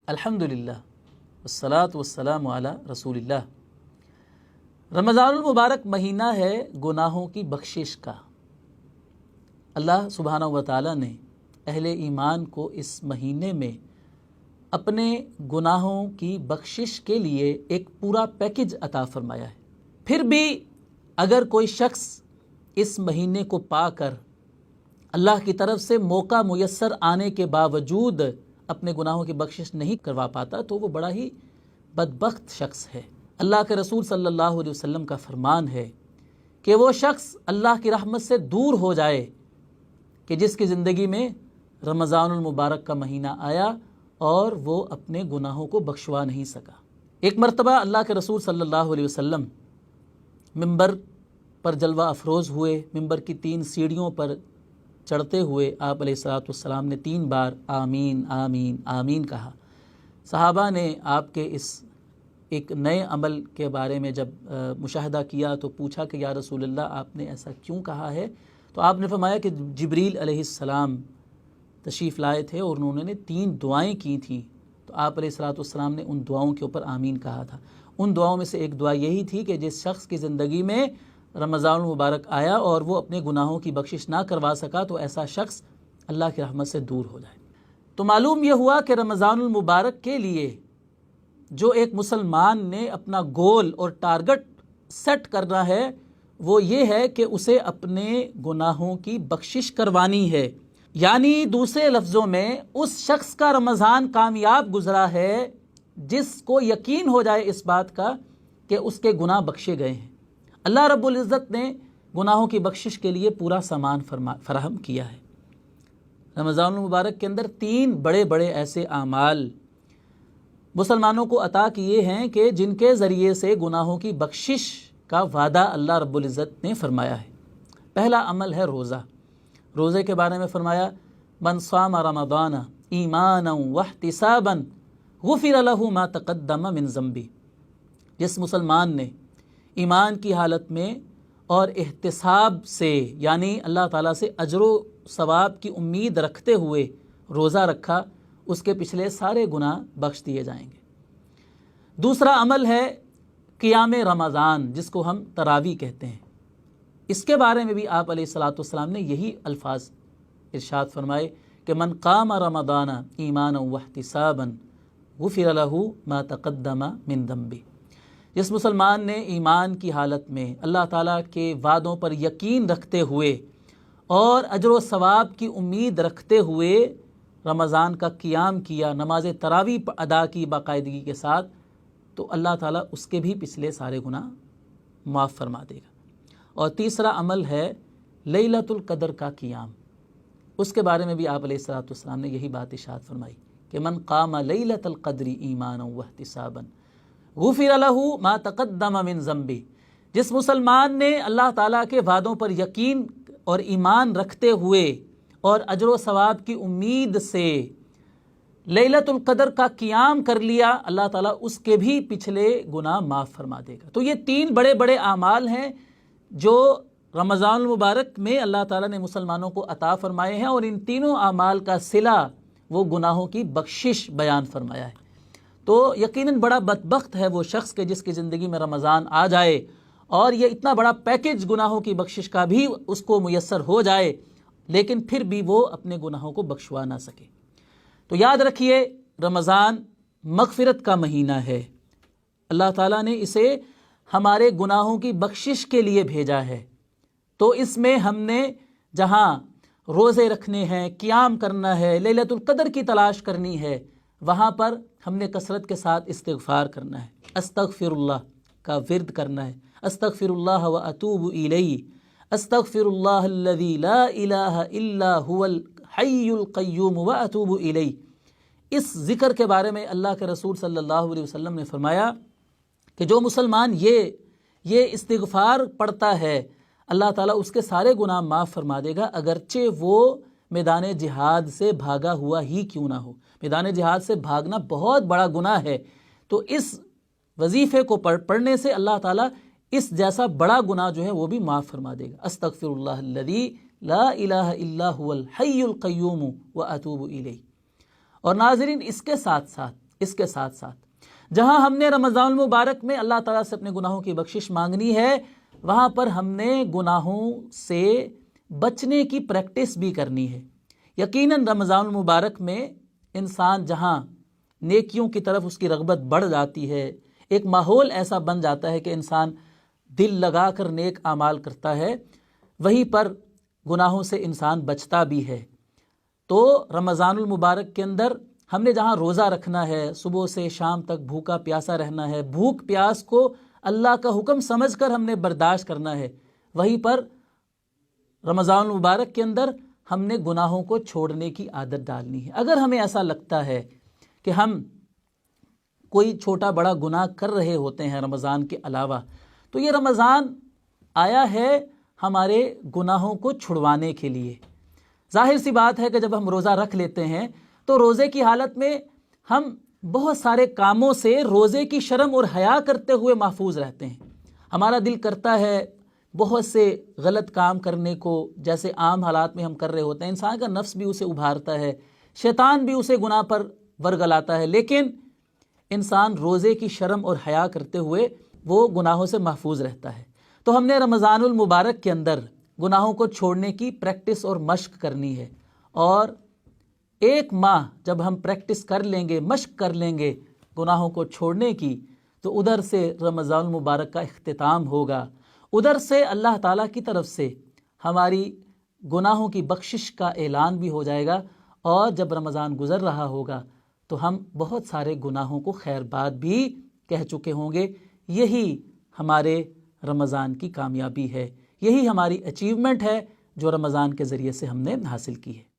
الحمدللہ والصلاۃ والسلام علی رسول اللہ۔ رمضان المبارک مہینہ ہے گناہوں کی بخشش کا۔ اللہ سبحانہ و تعالیٰ نے اہل ایمان کو اس مہینے میں اپنے گناہوں کی بخشش کے لیے ایک پورا پیکج عطا فرمایا ہے۔ پھر بھی اگر کوئی شخص اس مہینے کو پا کر اللہ کی طرف سے موقع میسر آنے کے باوجود اپنے گناہوں کی بخشش نہیں کروا پاتا تو وہ بڑا ہی بدبخت شخص ہے۔ اللہ کے رسول صلی اللہ علیہ وسلم کا فرمان ہے کہ وہ شخص اللہ کی رحمت سے دور ہو جائے کہ جس کی زندگی میں رمضان المبارک کا مہینہ آیا اور وہ اپنے گناہوں کو بخشوا نہیں سکا۔ ایک مرتبہ اللہ کے رسول صلی اللہ علیہ وسلم ممبر پر جلوہ افروز ہوئے۔ ممبر کی 3 سیڑھیوں پر چڑھتے ہوئے آپ علیہ السلام نے 3 بار آمین آمین آمین کہا۔ صحابہ نے آپ کے اس ایک نئے عمل کے بارے میں جب مشاہدہ کیا تو پوچھا کہ یا رسول اللہ آپ نے ایسا کیوں کہا ہے؟ تو آپ نے فرمایا کہ جبریل علیہ السلام تشریف لائے تھے اور انہوں نے 3 دعائیں کی تھیں، تو آپ علیہ السلام نے ان دعاؤں کے اوپر آمین کہا تھا۔ ان دعاؤں میں سے ایک دعا یہی تھی کہ جس شخص کی زندگی میں رمضان المبارک آیا اور وہ اپنے گناہوں کی بخشش نہ کروا سکا تو ایسا شخص اللہ کی رحمت سے دور ہو جائے۔ تو معلوم یہ ہوا کہ رمضان المبارک کے لیے جو ایک مسلمان نے اپنا گول اور ٹارگٹ سیٹ کرنا ہے وہ یہ ہے کہ اسے اپنے گناہوں کی بخشش کروانی ہے، یعنی دوسرے لفظوں میں اس شخص کا رمضان کامیاب گزرا ہے جس کو یقین ہو جائے اس بات کا کہ اس کے گناہ بخشے گئے ہیں۔ اللہ رب العزت نے گناہوں کی بخشش کے لیے پورا سامان فراہم کیا ہے۔ رمضان المبارک کے اندر 3 بڑے بڑے ایسے اعمال مسلمانوں کو عطا کیے ہیں کہ جن کے ذریعے سے گناہوں کی بخشش کا وعدہ اللہ رب العزت نے فرمایا ہے۔ پہلا عمل ہے روزہ۔ روزے کے بارے میں فرمایا من صام رمضان ایمانا واحتسابا غفر له ما تقدم من ذنبه۔ جس مسلمان نے ایمان کی حالت میں اور احتساب سے یعنی اللہ تعالیٰ سے اجر و ثواب کی امید رکھتے ہوئے روزہ رکھا اس کے پچھلے سارے گناہ بخش دیے جائیں گے۔ دوسرا عمل ہے قیام رمضان جس کو ہم تراویح کہتے ہیں۔ اس کے بارے میں بھی آپ علیہ السلام نے یہی الفاظ ارشاد فرمائے کہ من قام رمضان ایمانا واحتسابا غفر له ما تقدم من ذنبه۔ جس مسلمان نے ایمان کی حالت میں اللہ تعالیٰ کے وعدوں پر یقین رکھتے ہوئے اور اجر و ثواب کی امید رکھتے ہوئے رمضان کا قیام کیا، نماز تراویح ادا کی باقاعدگی کے ساتھ، تو اللہ تعالیٰ اس کے بھی پچھلے سارے گناہ معاف فرما دے گا۔ اور تیسرا عمل ہے لیلۃ القدر کا قیام۔ اس کے بارے میں بھی آپ علیہ السلام نے یہی بات ارشاد فرمائی کہ من قام لیلۃ القدر ایمانا واحتسابا غفر له ما تقدم من ذنبه۔ جس مسلمان نے اللہ تعالیٰ کے وعدوں پر یقین اور ایمان رکھتے ہوئے اور اجر و ثواب کی امید سے لیلۃ القدر کا قیام کر لیا، اللہ تعالیٰ اس کے بھی پچھلے گناہ معاف فرما دے گا۔ تو یہ 3 بڑے بڑے اعمال ہیں جو رمضان المبارک میں اللہ تعالیٰ نے مسلمانوں کو عطا فرمائے ہیں، اور ان تینوں اعمال کا صلہ وہ گناہوں کی بخشش بیان فرمایا ہے۔ تو یقیناً بڑا بدبخت ہے وہ شخص کہ جس کی زندگی میں رمضان آ جائے اور یہ اتنا بڑا پیکج گناہوں کی بخشش کا بھی اس کو میسر ہو جائے لیکن پھر بھی وہ اپنے گناہوں کو بخشوا نہ سکے۔ تو یاد رکھیے رمضان مغفرت کا مہینہ ہے۔ اللہ تعالیٰ نے اسے ہمارے گناہوں کی بخشش کے لیے بھیجا ہے۔ تو اس میں ہم نے جہاں روزے رکھنے ہیں، قیام کرنا ہے، لیلۃ القدر کی تلاش کرنی ہے، وہاں پر ہم نے کثرت کے ساتھ استغفار کرنا ہے، استغفر اللہ کا ورد کرنا ہے، استغفر اللہ واتوب الیہ، استغفر اللہ الذی لا الہ الا هو الحی القیوم واتوب الیہ۔ اس ذکر کے بارے میں اللہ کے رسول صلی اللہ علیہ وسلم نے فرمایا کہ جو مسلمان یہ استغفار پڑھتا ہے اللہ تعالیٰ اس کے سارے گناہ معاف فرما دے گا، اگرچہ وہ میدان جہاد سے بھاگا ہوا ہی کیوں نہ ہو۔ میدان جہاد سے بھاگنا بہت بڑا گناہ ہے، تو اس وظیفے کو پڑھنے سے اللہ تعالیٰ اس جیسا بڑا گناہ جو ہے وہ بھی معاف فرما دے گا۔ استغفر اللہ الذی لا الہ الا هو الحی القیوم واتوب الیہ۔ اور ناظرین اس کے ساتھ ساتھ اس کے ساتھ ساتھ جہاں ہم نے رمضان المبارک میں اللہ تعالیٰ سے اپنے گناہوں کی بخشش مانگنی ہے، وہاں پر ہم نے گناہوں سے بچنے کی پریکٹس بھی کرنی ہے۔ یقیناً رمضان المبارک میں انسان جہاں نیکیوں کی طرف اس کی رغبت بڑھ جاتی ہے، ایک ماحول ایسا بن جاتا ہے کہ انسان دل لگا کر نیک اعمال کرتا ہے، وہیں پر گناہوں سے انسان بچتا بھی ہے۔ تو رمضان المبارک کے اندر ہم نے جہاں روزہ رکھنا ہے، صبح سے شام تک بھوکا پیاسا رہنا ہے، بھوک پیاس کو اللہ کا حکم سمجھ کر ہم نے برداشت کرنا ہے، وہیں پر رمضان المبارک کے اندر ہم نے گناہوں کو چھوڑنے کی عادت ڈالنی ہے۔ اگر ہمیں ایسا لگتا ہے کہ ہم کوئی چھوٹا بڑا گناہ کر رہے ہوتے ہیں رمضان کے علاوہ، تو یہ رمضان آیا ہے ہمارے گناہوں کو چھڑوانے کے لیے۔ ظاہر سی بات ہے کہ جب ہم روزہ رکھ لیتے ہیں تو روزے کی حالت میں ہم بہت سارے کاموں سے روزے کی شرم اور حیا کرتے ہوئے محفوظ رہتے ہیں۔ ہمارا دل کرتا ہے بہت سے غلط کام کرنے کو، جیسے عام حالات میں ہم کر رہے ہوتے ہیں، انسان کا نفس بھی اسے ابھارتا ہے، شیطان بھی اسے گناہ پر ورگلاتا ہے، لیکن انسان روزے کی شرم اور حیا کرتے ہوئے وہ گناہوں سے محفوظ رہتا ہے۔ تو ہم نے رمضان المبارک کے اندر گناہوں کو چھوڑنے کی پریکٹس اور مشق کرنی ہے، اور ایک ماہ جب ہم پریکٹس کر لیں گے، مشق کر لیں گے گناہوں کو چھوڑنے کی، تو ادھر سے رمضان المبارک کا اختتام ہوگا، ادھر سے اللہ تعالیٰ کی طرف سے ہماری گناہوں کی بخشش کا اعلان بھی ہو جائے گا، اور جب رمضان گزر رہا ہوگا تو ہم بہت سارے گناہوں کو خیر بات بھی کہہ چکے ہوں گے۔ یہی ہمارے رمضان کی کامیابی ہے، یہی ہماری اچیومنٹ ہے جو رمضان کے ذریعے سے ہم نے حاصل کی ہے۔